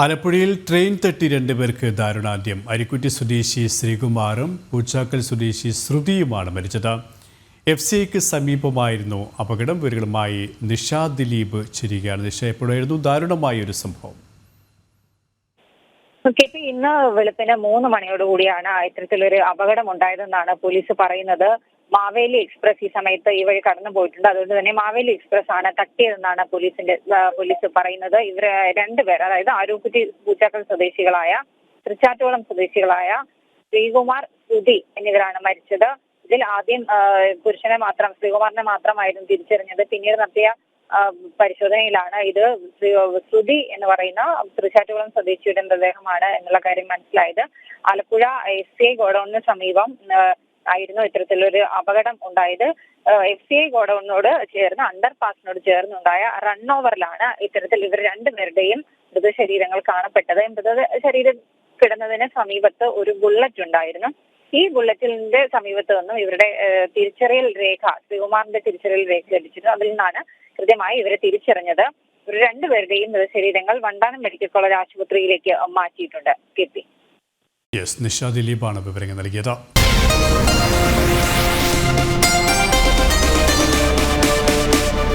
ആലപ്പുഴയിൽ ട്രെയിൻ തട്ടി രണ്ടുപേർക്ക് ദാരുണാന്ത്യം. അരിക്കുറ്റി സ്വദേശി ശ്രീകുമാറും പൂച്ചാക്കൽ സ്വദേശി ശ്രുതിയുമാണ് മരിച്ചത്. FCIക്ക് സമീപമായിരുന്നു അപകടം. വിവരങ്ങളുമായി നിഷ ദിലീപ് ചേരുകയാണ്. നിഷ, എപ്പോഴായിരുന്നു ദാരുണമായ ഒരു സംഭവം? ഇന്ന് വെളുപ്പിന് 3 മണിയോടുകൂടിയാണ് ഇത്തരത്തിലൊരു അപകടം ഉണ്ടായതെന്നാണ് പോലീസ് പറയുന്നത്. മാവേലി എക്സ്പ്രസ് ഈ സമയത്ത് ഈ വഴി കടന്നു പോയിട്ടുണ്ട്. അതുകൊണ്ട് തന്നെ മാവേലി എക്സ്പ്രസ് ആണ് തട്ടിയതെന്നാണ് പോലീസ് പറയുന്നത്. ഇവര് രണ്ടുപേർ, അതായത് ആരൂക്കുറ്റി പൂച്ചാക്കൽ സ്വദേശികളായ തൃച്ചാറ്റോളം സ്വദേശികളായ ശ്രീകുമാർ, ശ്രുതി എന്നിവരാണ് മരിച്ചത്. ഇതിൽ ആദ്യം ശ്രീകുമാറിനെ മാത്രമായിരുന്നു തിരിച്ചറിഞ്ഞത്. പിന്നീട് നടത്തിയ പരിശോധനയിലാണ് ഇത് ശ്രുതി എന്ന് പറയുന്ന തൃശ്ശാറ്റുകുളം സ്വദേശിയുടെ മൃതദേഹമാണ് എന്നുള്ള കാര്യം മനസ്സിലായത്. ആലപ്പുഴ FCI ഗോഡൌണിന് സമീപം ആയിരുന്നു ഇത്തരത്തിലൊരു അപകടം ഉണ്ടായത്. FCI ഗോഡൌണിനോട് ചേർന്ന് അണ്ടർപാസിനോട് ചേർന്നുണ്ടായ റൺ ഓവറിലാണ് ഇത്തരത്തിൽ ഇവർ രണ്ടുപേരുടെയും മൃതശരീരങ്ങൾ കാണപ്പെട്ടത്. മൃതശരീരം കിടന്നതിന് സമീപത്ത് ഒരു ബുള്ളറ്റ് ഉണ്ടായിരുന്നു. ഈ ബുള്ളറ്റിന്റെ സമീപത്ത് നിന്നും ഇവരുടെ തിരിച്ചറിയൽ രേഖ, ശ്രീകുമാറിന്റെ തിരിച്ചറിയൽ രേഖ ലഭിച്ചിരുന്നു. അതിൽ നിന്നാണ് കൃത്യമായി ഇവരെ തിരിച്ചറിഞ്ഞത്. ഇവർ രണ്ടുപേരുടെയും മൃതശരീരങ്ങൾ വണ്ടാനം മെഡിക്കൽ കോളേജ് ആശുപത്രിയിലേക്ക് മാറ്റിയിട്ടുണ്ട്. നിഷ ദിലീപാണ് വിവരങ്ങൾ നൽകിയത്.